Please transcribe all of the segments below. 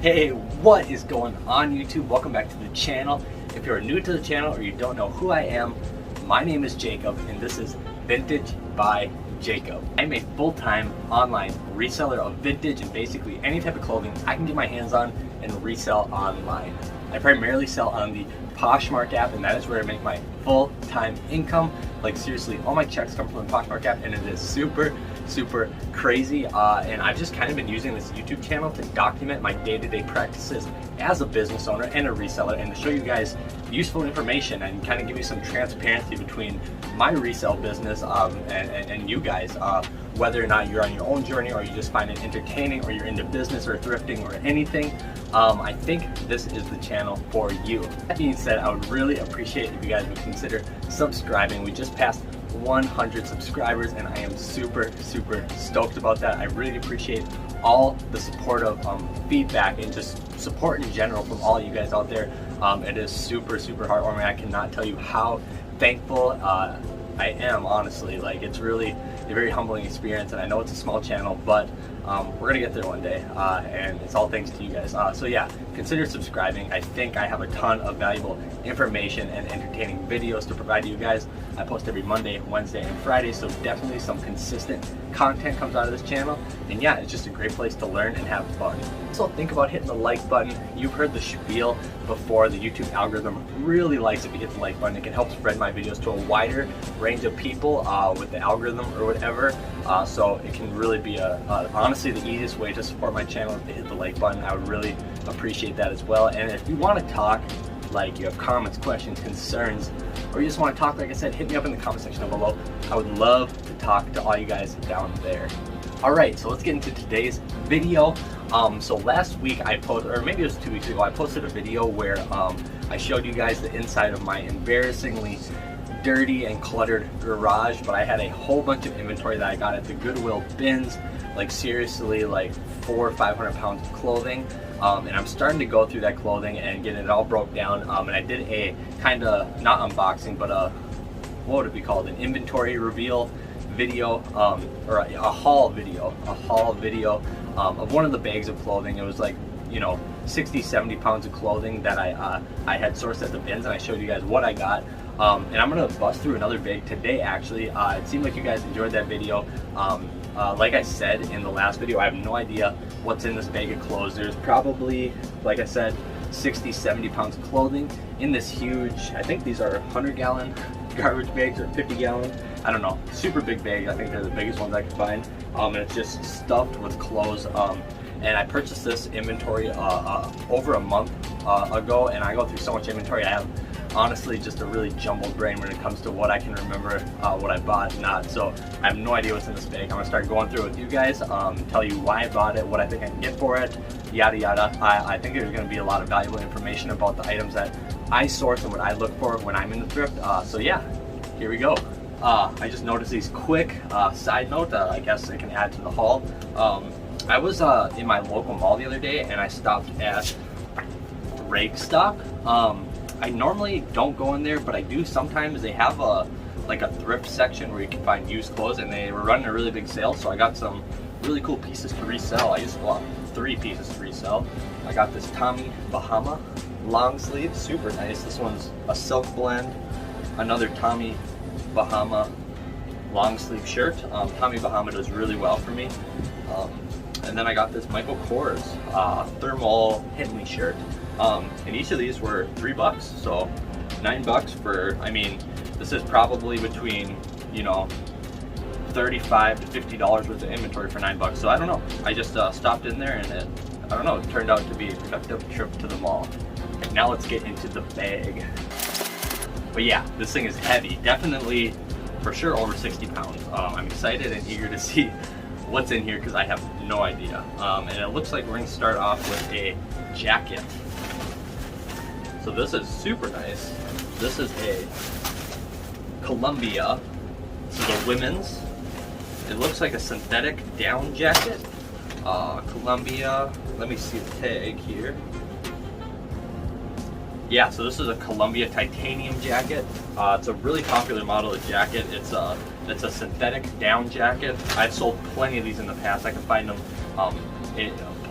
Hey, what is going on YouTube? Welcome back to the channel. If you're new to the channel or you don't know who I am, my name is Jacob and this is Vintage by Jacob. I'm a full-time online reseller of vintage and basically any type of clothing I can get my hands on and resell online. I primarily sell on the Poshmark app, and that is where I make my full-time income. Like seriously, all my checks come from the Poshmark app, and it is super crazy. And I've just kind of been using this YouTube channel to document my day-to-day practices as a business owner and a reseller, and to show you guys useful information and kind of give you some transparency between my resale business and you guys, whether or not you're on your own journey or you just find it entertaining or you're into business or thrifting or anything. I think this is the channel for you. That being said, I would really appreciate if you guys would consider subscribing. We just passed 100 subscribers and I am super stoked about that. I really appreciate all the supportive feedback and just support in general from all you guys out there. It is super heartwarming. I cannot tell you how thankful I am, honestly. Like, it's really a very humbling experience, and I know it's a small channel, but we're gonna get there one day, and it's all thanks to you guys. So yeah, consider subscribing. I think I have a ton of valuable information and entertaining videos to provide to you guys. I post every Monday, Wednesday, and Friday, so definitely some consistent content comes out of this channel. And yeah, it's just a great place to learn and have fun. So think about hitting the like button. You've heard the spiel before. The YouTube algorithm really likes if you hit the like button. It can help spread my videos to a wider range of people with the algorithm or whatever. So it can really be honestly the easiest way to support my channel if they hit the like button. I would really appreciate that as well. And if you want to talk, like you have comments, questions, concerns, or you just want to talk, like I said, hit me up in the comment section down below. I would love to talk to all you guys down there. Alright, so let's get into today's video. So last week I posted, or maybe it was 2 weeks ago, I posted a video where I showed you guys the inside of my embarrassingly dirty and cluttered garage, but I had a whole bunch of inventory that I got at the Goodwill bins, like seriously like 400 or 500 pounds of clothing. And I'm starting to go through that clothing and get it all broke down. And I did a kind of, not unboxing, but what would it be called? An inventory reveal video, or a haul video of one of the bags of clothing. It was like, you know, 60-70 pounds of clothing that I had sourced at the bins, and I showed you guys what I got. And I'm gonna bust through another bag today actually. It seemed like you guys enjoyed that video. Like I said in the last video, I have no idea what's in this bag of clothes. There's probably, like I said, 60-70 pounds of clothing in this huge, I think these are 100-gallon garbage bags or 50-gallon, I don't know, super big bag. I think they're the biggest ones I could find. And it's just stuffed with clothes. And I purchased this inventory over a month ago, and I go through so much inventory. I have honestly just a really jumbled brain when it comes to what I can remember, what I bought and not. So I have no idea what's in this bag. I'm gonna start going through it with you guys, tell you why I bought it, what I think I can get for it, yada yada. I think there's gonna be a lot of valuable information about the items that I source and what I look for when I'm in the thrift. So yeah, here we go. I just noticed these quick side note, I guess it can add to the haul. I was in my local mall the other day and I stopped at Rake Stock. I normally don't go in there, but I do sometimes. They have like a thrift section where you can find used clothes, and they were running a really big sale, so I got some really cool pieces to resell. I just bought 3 pieces to resell. I got this Tommy Bahama long sleeve, super nice. This one's a silk blend. Another Tommy Bahama long sleeve shirt. Tommy Bahama does really well for me. And then I got this Michael Kors thermal Henley shirt. And each of these were $3, so $9 for, I mean, this is probably between, you know, $35 to $50 worth of inventory for $9. So I don't know. I just stopped in there, and I don't know, it turned out to be a productive trip to the mall. Okay, now let's get into the bag. But yeah, this thing is heavy. Definitely, for sure, over 60 pounds. I'm excited and eager to see what's in here because I have no idea. And it looks like we're going to start off with a jacket. So this is super nice. This is a Columbia. This is a women's. It looks like a synthetic down jacket. Columbia. Let me see the tag here. Yeah, so this is a Columbia titanium jacket. It's a really popular model of jacket. It's a synthetic down jacket. I've sold plenty of these in the past. I can find them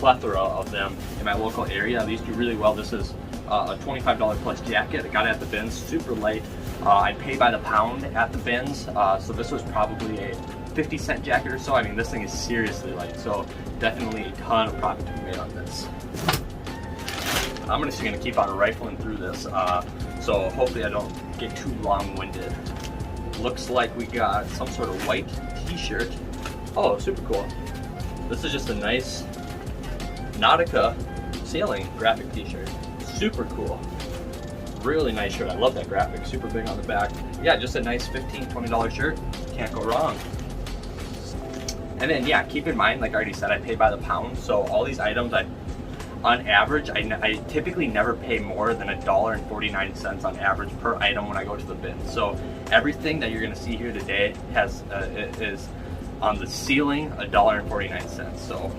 plethora of them in my local area. These do really well. This is a $25 plus jacket. I got it at the bins, super light. I pay by the pound at the bins, so this was probably a 50-cent jacket or so. I mean, this thing is seriously light, so definitely a ton of profit to be made on this. I'm just gonna keep on rifling through this, so hopefully I don't get too long-winded. Looks like we got some sort of white t-shirt. Oh, super cool. This is just a nice Nautica sailing graphic t-shirt. Super cool. Really nice shirt. I love that graphic. Super big on the back. Yeah, just a nice $15, $20 shirt. Can't go wrong. And then, yeah, keep in mind, like I already said, I pay by the pound. So all these items, on average, I typically never pay more than $1.49 on average per item when I go to the bin. So everything that you're going to see here today is on the ceiling $1.49. So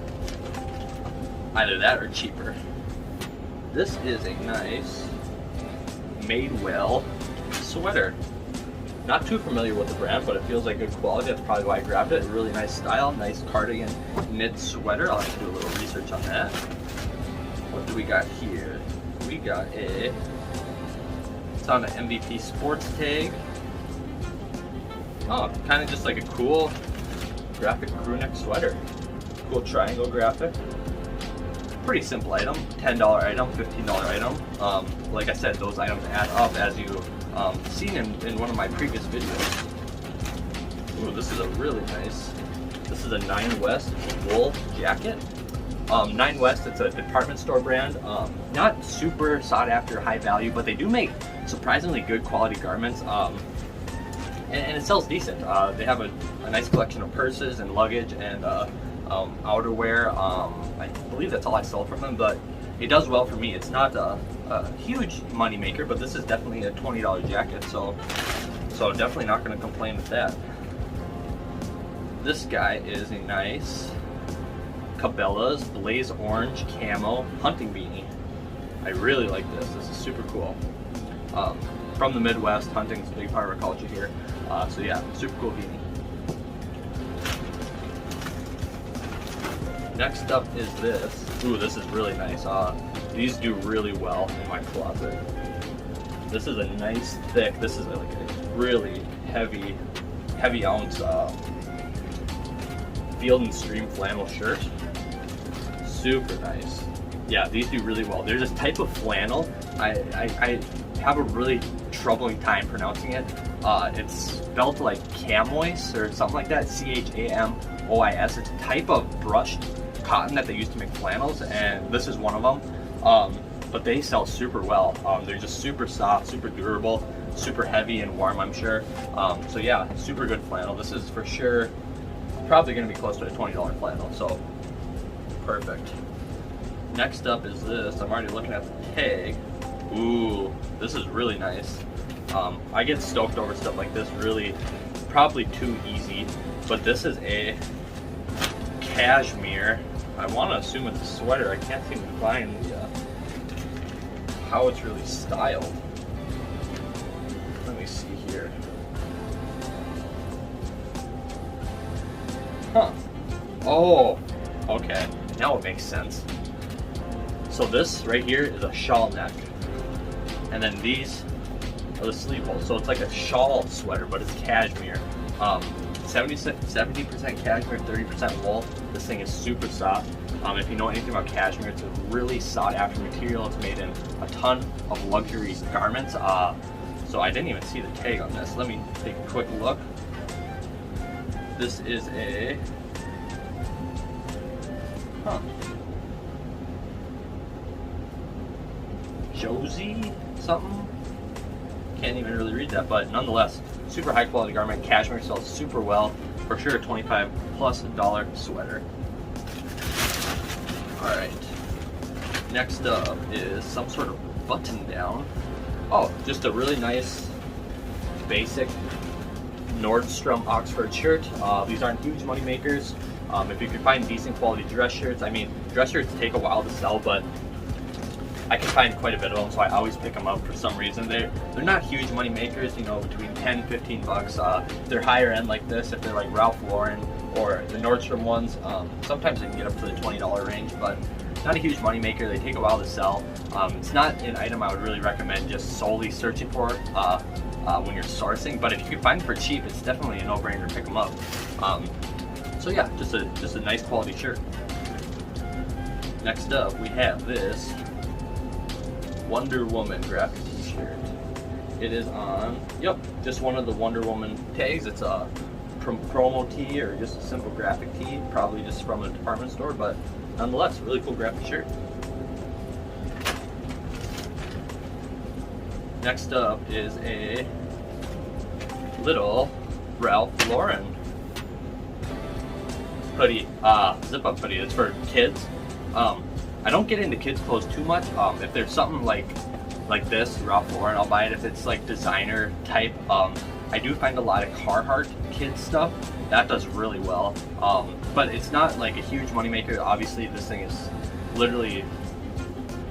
either that or cheaper. This is a nice Madewell sweater. Not too familiar with the brand, but it feels like good quality. That's probably why I grabbed it. Really nice style, nice cardigan knit sweater. I'll have to do a little research on that. What do we got here? We got it's on an MVP Sports tag. Oh, kind of just like a cool graphic crew neck sweater. Cool triangle graphic. Pretty simple item, $10 item, $15 item. Like I said, those items add up as you've seen in one of my previous videos. Ooh, this is a really nice, this is a 9 West wool jacket. 9 West, it's a department store brand. Not super sought after, high value, but they do make surprisingly good quality garments. And it sells decent. They have a nice collection of purses and luggage and outerwear. I believe that's all I sold from them, but it does well for me. It's not a huge money maker, but this is definitely a $20 jacket, so definitely not going to complain with that. This guy is a nice Cabela's Blaze Orange Camo hunting beanie. I really like this. This is super cool. From the Midwest, hunting is a big part of our culture here. So yeah, super cool beanie. Next up is this. Ooh, this is really nice. These do really well in my closet. This is a nice thick, this is like a really heavy ounce Field and Stream flannel shirt. Super nice. Yeah, these do really well. There's this type of flannel, I have a really troubling time pronouncing it. It's spelled like camois or something like that, C-H-A-M-O-I-S. It's a type of brushed cotton that they use to make flannels, and this is one of them. But they sell super well. They're just super soft, super durable, super heavy and warm, I'm sure. So yeah, super good flannel. This is for sure probably going to be close to a $20 flannel, so perfect. Next up is this. I'm already looking at the tag. Ooh, this is really nice. I get stoked over stuff like this, really probably too easy, but this is a cashmere. I want to assume it's a sweater. I can't seem to find how it's really styled. Let me see here. Huh. Oh, okay. Now it makes sense. So this right here is a shawl neck. And then these are the sleeve holes. So it's like a shawl sweater, but it's cashmere. 70% cashmere, 30% wool. This thing is super soft. If you know anything about cashmere, it's a really sought after material. It's made in a ton of luxury garments. So I didn't even see the tag on this. Let me take a quick look. This is a, Josie something? Can't even really read that, but nonetheless, super high quality garment. Cashmere sells super well. For sure, a $25+ sweater. Alright. Next up is some sort of button down. Oh, just a really nice, basic Nordstrom Oxford shirt. These aren't huge money makers. If you can find decent quality dress shirts, I mean, dress shirts take a while to sell, but I can find quite a bit of them, so I always pick them up for some reason. They're not huge money makers, you know, between 10, 15 bucks. They're higher end like this, if they're like Ralph Lauren or the Nordstrom ones. Sometimes they can get up to the $20 range, but not a huge money maker. They take a while to sell. It's not an item I would really recommend just solely searching for when you're sourcing, but if you can find them for cheap, it's definitely a no-brainer to pick them up. So yeah, just a nice quality shirt. Next up, we have this Wonder Woman graphic t-shirt. It is on, yep, just one of the Wonder Woman tags. It's a promo tee or just a simple graphic tee, probably just from a department store, but nonetheless, really cool graphic shirt. Next up is a little Ralph Lauren hoodie, zip-up hoodie. It's for kids. I don't get into kids clothes too much. If there's something like this, Ralph Lauren, I'll buy it. If it's like designer type, I do find a lot of Carhartt kids stuff. That does really well. But it's not like a huge moneymaker. Obviously, this thing is literally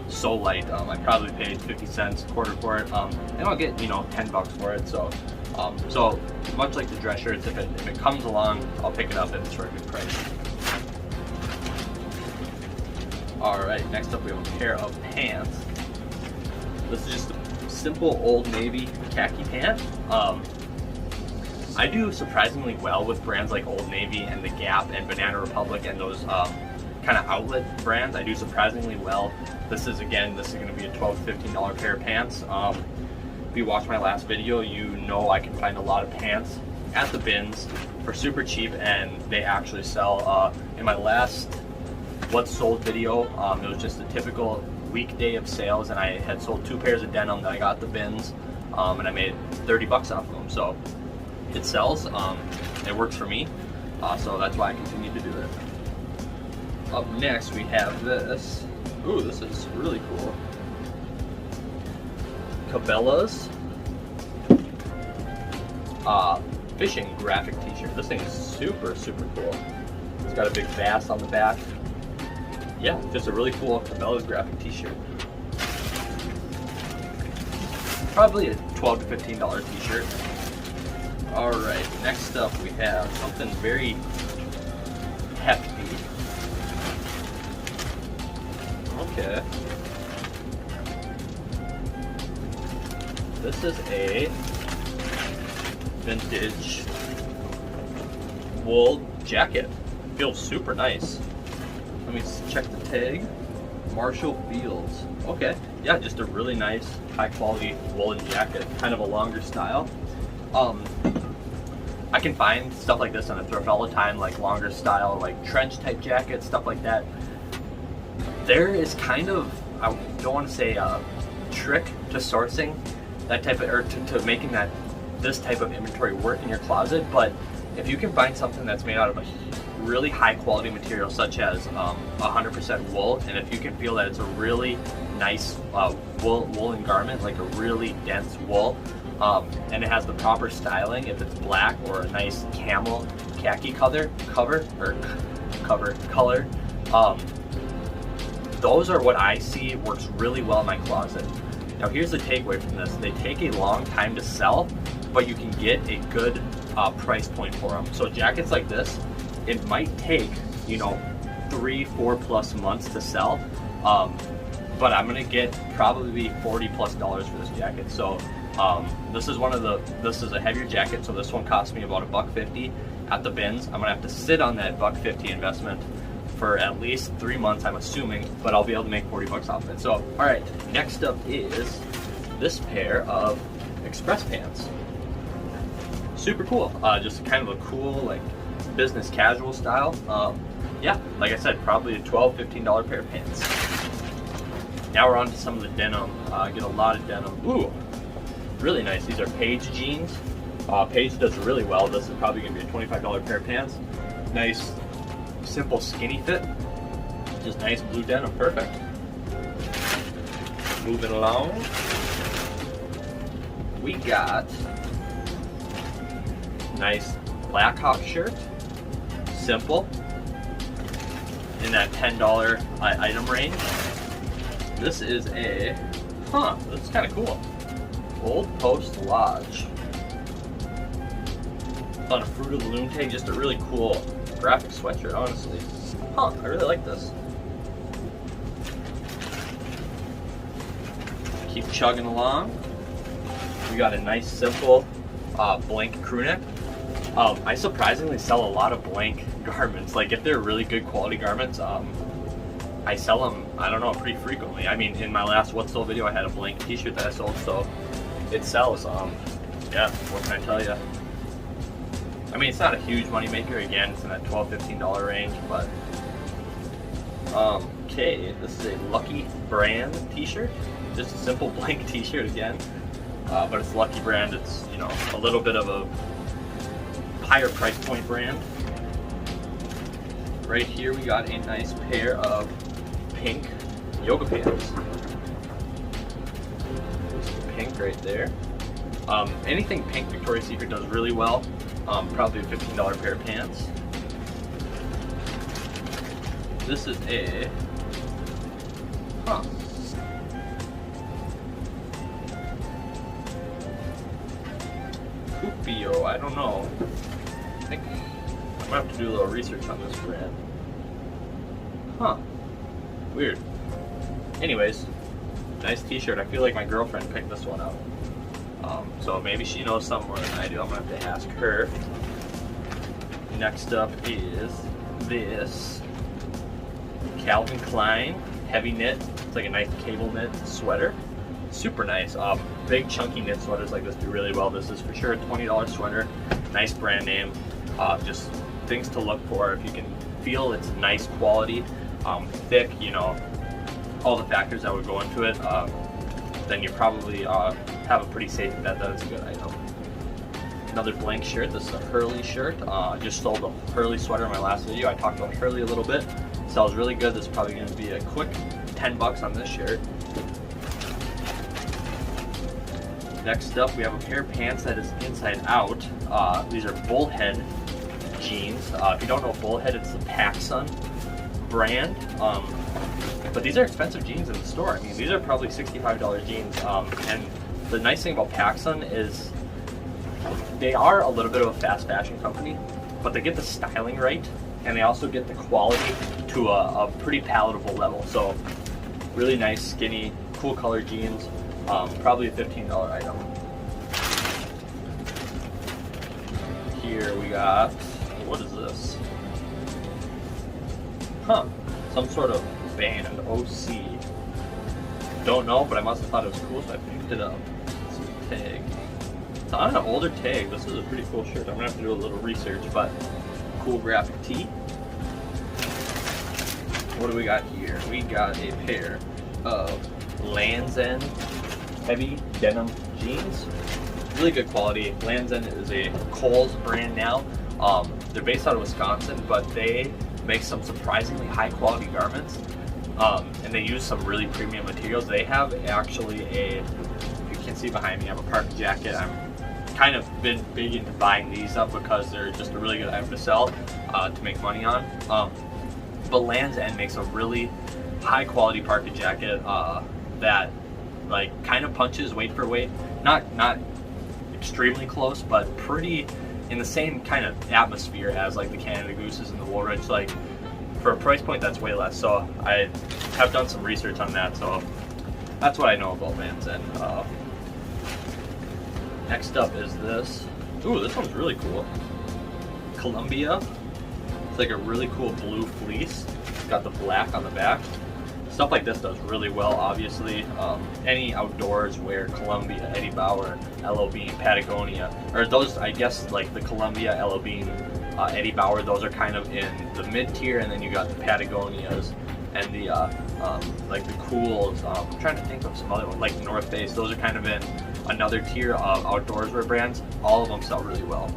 so light. I probably paid 50 cents a quarter for it, and I'll get, you know, 10 bucks for it. So so much like the dress shirts, if it comes along, I'll pick it up if it's for a good price. Alright, next up we have a pair of pants. This is just a simple Old Navy khaki pant. I do surprisingly well with brands like Old Navy and the Gap and Banana Republic and those kind of outlet brands. I do surprisingly well. This is going to be a $12 to $15 pair of pants. If you watched my last video, you know I can find a lot of pants at the bins for super cheap, and they actually sell. In my last What's Sold video, it was just a typical weekday of sales, and I had sold 2 pairs of denim that I got at the bins, and I made 30 bucks off of them. So it sells, it works for me, so that's why I continue to do it. Up next we have this. Ooh, this is really cool. Cabela's fishing graphic t-shirt. This thing is super cool. It's got a big bass on the back. Yeah, just a really cool Cabela's graphic t-shirt. Probably a $12 to $15 t-shirt. Alright, next up we have something very hefty. Okay. This is a vintage wool jacket. Feels super nice. Let me check the tag. Marshall Fields. Okay, yeah, just a really nice, high quality woolen jacket. Kind of a longer style. I can find stuff like this on a thrift all the time, like longer style, like trench type jackets, stuff like that. There is kind of, I don't want to say a trick to sourcing that type of, or to making this type of inventory work in your closet, but if you can find something that's made out of a really high quality material such as 100% wool, and if you can feel that it's a really nice woolen garment, like a really dense wool, and it has the proper styling, if it's black or a nice camel khaki color, those are what I see works really well in my closet. Now here's the takeaway from this. They take a long time to sell, but you can get a good price point for them. So jackets like this, it might take, you know, 3-4+ months to sell, but I'm gonna get probably $40+ for this jacket. So this is a heavier jacket, so this one cost me about $1.50 at the bins. I'm gonna have to sit on that $1.50 investment for at least 3 months, I'm assuming, but I'll be able to make 40 bucks off of it. So, all right, next up is this pair of express pants. Super cool, just kind of a cool, like, business casual style. Yeah, like I said, probably a $12, $15 pair of pants. Now we're on to some of the denim. Get a lot of denim. Ooh, really nice. These are Paige jeans. Paige does really well. This is probably gonna be a $25 pair of pants. Nice, simple skinny fit. Just nice blue denim, perfect. Moving along, we got nice Blackhawk shirt, simple, in that $10 item range. This is a, that's kind of cool. Old Post Lodge. On a Fruit of the Loom tag, just a really cool graphic sweatshirt, honestly. Huh, I really like this. Keep chugging along. We got a nice, simple blank crew neck. I surprisingly sell a lot of blank garments. Like, if they're really good quality garments, I sell them, I don't know, pretty frequently. I mean, in my last What Sold video, I had a blank t-shirt that I sold, so it sells. Yeah, what can I tell you? I mean, it's not a huge money maker. Again, it's in that $12, $15 range, but okay, this is a Lucky brand t-shirt. Just a simple blank t-shirt again, but it's Lucky brand. It's, you know, a little bit of a higher price point brand. Right here we got a nice pair of pink yoga pants. Pink right there. Anything pink Victoria's Secret does really well. Probably a $15 pair of pants. This is a Coopio, I don't know. I think I'm gonna have to do a little research on this brand. Huh. Weird. Anyways, nice t-shirt. I feel like my girlfriend picked this one out. So maybe she knows some more than I do. I'm gonna have to ask her. Next up is this Calvin Klein heavy knit. It's like a nice cable knit sweater. Super nice. Big chunky knit sweaters like this do really well. This is for sure a $20 sweater. Nice brand name. Just things to look for. If you can feel it's nice quality, thick, you know, all the factors that would go into it, then you probably have a pretty safe bet that it's a good item. Another blank shirt. This is a Hurley shirt. Just sold a Hurley sweater in my last video. I talked about Hurley a little bit. Sells really good. This is probably going to be a quick 10 bucks on this shirt. Next up, we have a pair of pants that is inside out. These are Bullhead jeans. If you don't know Bullhead, it's the PacSun brand. But these are expensive jeans in the store. I mean, these are probably $65 jeans. And the nice thing about PacSun is they are a little bit of a fast fashion company, but they get the styling right, and they also get the quality to a pretty palatable level. So really nice, skinny, cool color jeans. Probably a $15 item. Here we got, what is this? Some sort of band, OC. Don't know, but I must have thought it was cool, so I picked it up. It's a tag. It's on an older tag. This is a pretty cool shirt. I'm gonna have to do a little research, but cool graphic tee. What do we got here? We got a pair of Land's End heavy denim jeans. Really good quality. Land's End is a Kohl's brand now. They're based out of Wisconsin, but they make some surprisingly high quality garments. And they use some really premium materials. They have actually if you can see behind me, I have a parka jacket. I'm kind of been big into buying these up because they're just a really good item to sell, to make money on. But Land's End makes a really high quality parka jacket that like kind of punches weight for weight. Not extremely close, but pretty in the same kind of atmosphere as like the Canada Gooses and the Woolrich. Like for a price point that's way less. So I have done some research on that. So that's what I know about Land's End. Next up is this. Ooh, this one's really cool. Columbia. It's like a really cool blue fleece. It's got the black on the back. Stuff like this does really well, obviously. Any outdoors wear, Columbia, Eddie Bauer, LL Bean, Patagonia, or those, I guess, like the Columbia, LL Bean, Eddie Bauer, those are kind of in the mid-tier, and then you got the Patagonias and the like the Cools. I'm trying to think of some other ones, like North Face. Those are kind of in another tier of outdoors wear brands. All of them sell really well.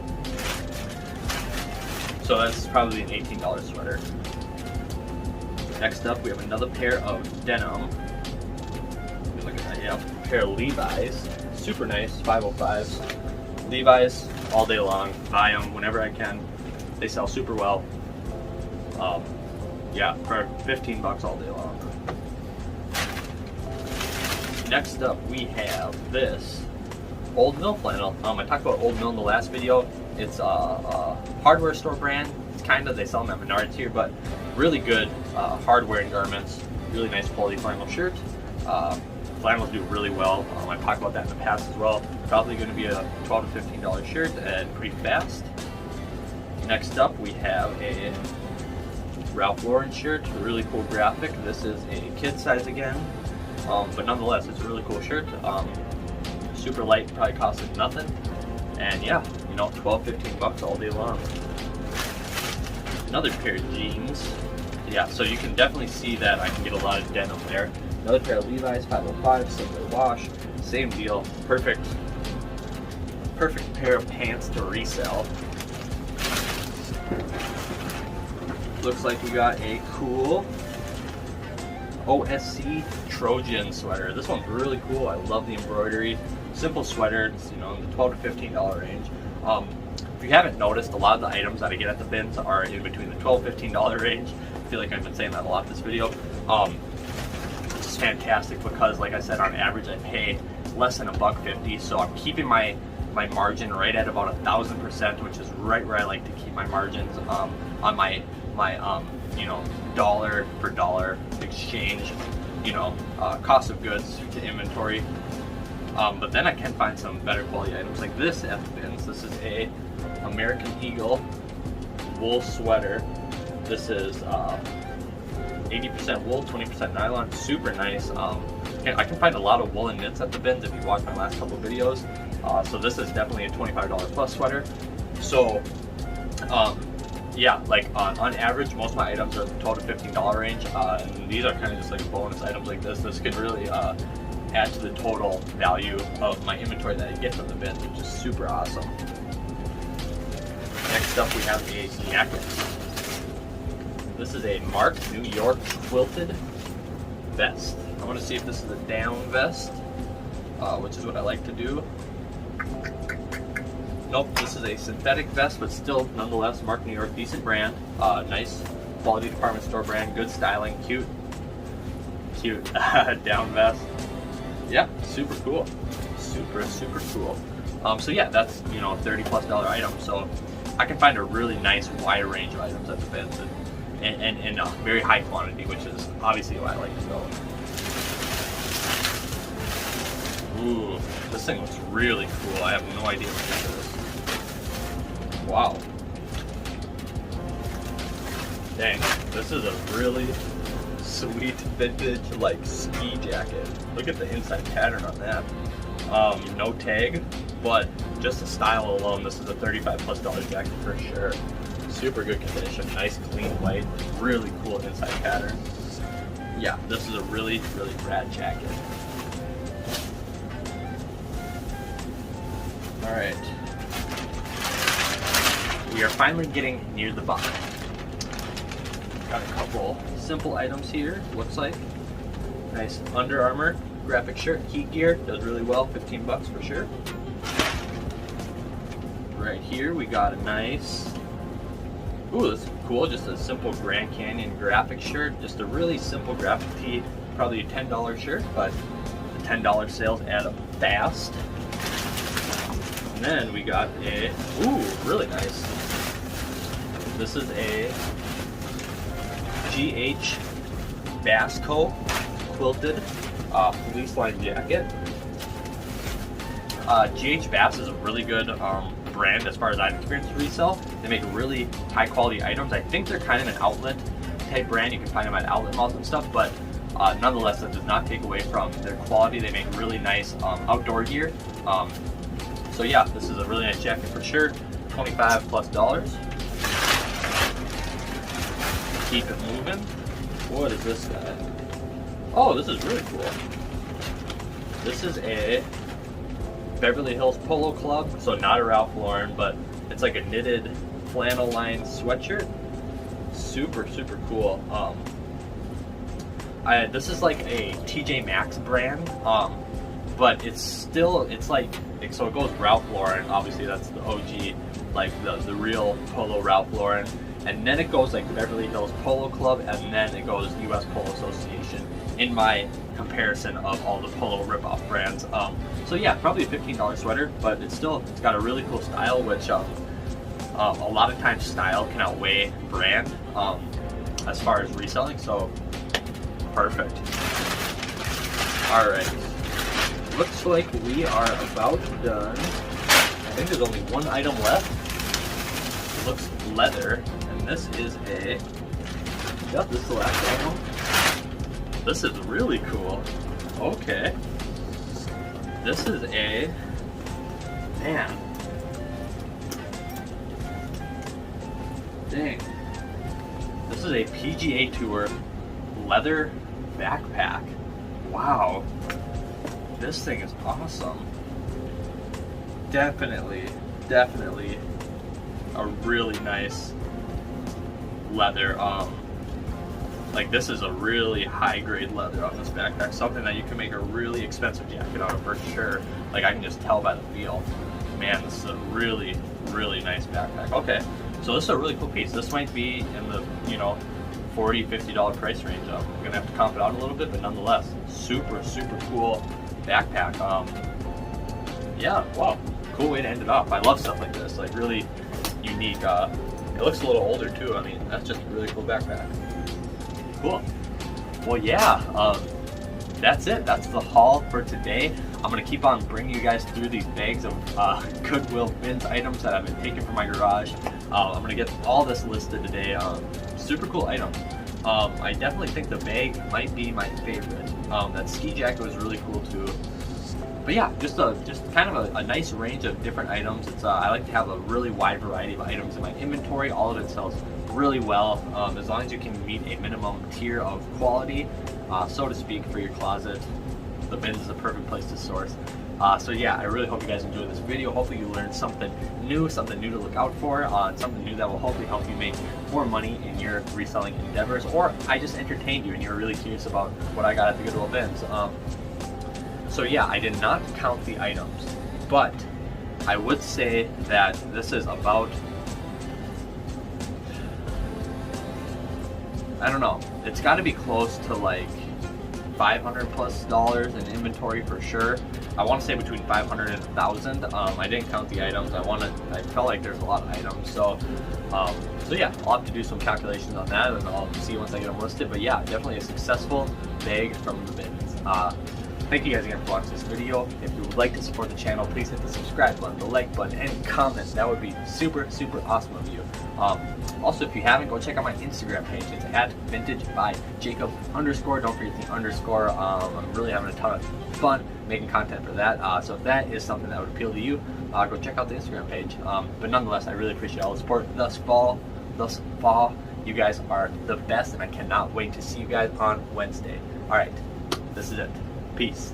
So that's probably an $18 sweater. Next up, we have another pair of denim. Look at that, yeah. A pair of Levi's. Super nice, 505s. Levi's all day long. Buy them whenever I can. They sell super well. Yeah, for 15 bucks all day long. Next up, we have this Old Mill flannel. I talked about Old Mill in the last video. It's a hardware store brand. It's kind of. They sell them at Menards here, but really good hard-wearing garments. Really nice quality flannel shirt. Flannels do really well. I've talked about that in the past as well. Probably going to be a $12 to $15 shirt and pretty fast. Next up, we have a Ralph Lauren shirt, a really cool graphic. This is a kid size again, but nonetheless, it's a really cool shirt. Super light, probably costed nothing. And yeah, you know, 12, 15 bucks all day long. Another pair of jeans. Yeah, so you can definitely see that I can get a lot of denim there. Another pair of Levi's 505, similar wash, same deal. Perfect pair of pants to resell. Looks like we got a cool OSC Trojan sweater. This one's really cool. I love the embroidery. Simple sweater, it's, you know, in the $12 to $15 range. If you haven't noticed, a lot of the items that I get at the bins are in between the $12 to $15 range. I feel like I've been saying that a lot in this video. Which is fantastic because, like I said, on average I pay less than $1.50, so I'm keeping my margin right at about 1,000%, which is right where I like to keep my margins on my you know, dollar for dollar exchange, you know, cost of goods to inventory. But then I can find some better quality items like this at the bins. This is a American Eagle wool sweater. This is 80% wool, 20% nylon. Super nice. I can find a lot of woolen knits at the bins if you watch my last couple videos. So this is definitely a $25 plus sweater. So yeah, like on average, most of my items are $12 to $15 range, and these are kind of just like bonus items like this. This could really add to the total value of my inventory that I get from the bins, which is super awesome. Next up, we have a jacket. This is a Mark New York quilted vest. I want to see if this is a down vest, which is what I like to do. Nope, this is a synthetic vest, but still, nonetheless, Mark New York, decent brand. Nice quality department store brand, good styling, cute down vest. Yeah, super cool. Super cool. So yeah, that's, you know, a $30+ item. So I can find a really nice wide range of items at the bins and in a very high quantity, which is obviously why I like to go. Ooh, this thing looks really cool. I have no idea what this is. Wow. Dang, this is a really sweet vintage like ski jacket. Look at the inside pattern on that. No tag, but just the style alone, this is a $35+ jacket for sure. Super good condition, nice clean white, really cool inside pattern. Yeah, this is a really rad jacket. Alright. We are finally getting near the bottom. Got a couple simple items here, looks like. Nice Under Armour graphic shirt, heat gear, does really well, 15 bucks for sure. Right here we got a nice, ooh, this is cool, just a simple Grand Canyon graphic shirt, just a really simple graphic tee, probably a $10 shirt, but the $10 sales add up fast. And then we got a, ooh, really nice. This is a GH Basco quilted fleece line jacket. GH Bass is a really good brand as far as I've experienced resell. They make really high quality items. I think they're kind of an outlet type brand. You can find them at outlet malls and stuff, but nonetheless, that does not take away from their quality. They make really nice outdoor gear. So yeah, this is a really nice jacket for sure. $25+. Keep it moving. What is this guy? Oh, this is really cool. This is a Beverly Hills Polo Club, so not a Ralph Lauren, but it's like a knitted flannel lined sweatshirt. Super cool. This is like a TJ Maxx brand, but it's like, so it goes Ralph Lauren, obviously that's the OG, like the real Polo Ralph Lauren, and then it goes like Beverly Hills Polo Club, and then it goes US Polo Association in my comparison of all the Polo ripoff brands. So yeah, probably a $15 sweater, but it's got a really cool style, which A lot of times style can outweigh brand as far as reselling, so perfect. All right, looks like we are about done. I think there's only one item left. It looks leather, and this is a, yep, this is the last item. This is really cool. Okay. This is a, man. Dang. This is a PGA Tour leather backpack. Wow. This thing is awesome. Definitely a really nice leather. Like, this is a really high grade leather on this backpack. Something that you can make a really expensive jacket out of for sure. Like, I can just tell by the feel. Man, this is a really nice backpack. Okay, so this is a really cool piece. This might be in the, you know, $40, $50 price range. I'm gonna have to comp it out a little bit, but nonetheless, super cool backpack. Yeah, wow, cool way to end it off. I love stuff like this, like really unique. It looks a little older too. I mean, that's just a really cool backpack. Cool. Well, yeah, that's it. That's the haul for today. I'm going to keep on bringing you guys through these bags of Goodwill bins items that I've been taking from my garage. I'm going to get all this listed today. Super cool items. I definitely think the bag might be my favorite. That ski jacket was really cool too. But yeah, just kind of a nice range of different items. It's I like to have a really wide variety of items in my inventory. All of it sells really well, as long as you can meet a minimum tier of quality, so to speak, for your closet. The bins is a perfect place to source. So yeah, I really hope you guys enjoyed this video. Hopefully you learned something new to look out for, something new that will hopefully help you make more money in your reselling endeavors, or I just entertained you and you were really curious about what I got at the Goodwill bins. So yeah, I did not count the items, but I would say that this is about, I don't know, it's got to be close to like $500+ in inventory for sure. I want to say between 500 and 1,000. I didn't count the items. I felt like there's a lot of items, so yeah, I'll have to do some calculations on that, and I'll see once I get them listed. But yeah, definitely a successful bag from the bins. Thank you guys again for watching this video. If you would like to support the channel, please hit the subscribe button, the like button, and comment. That would be super awesome of you. Also, if you haven't, go check out my Instagram page. It's at @vintagebyjacob_. Don't forget the underscore. I'm really having a ton of fun making content for that. So if that is something that would appeal to you, go check out the Instagram page. But nonetheless, I really appreciate all the support thus fall. You guys are the best, and I cannot wait to see you guys on Wednesday. All right, this is it. Peace.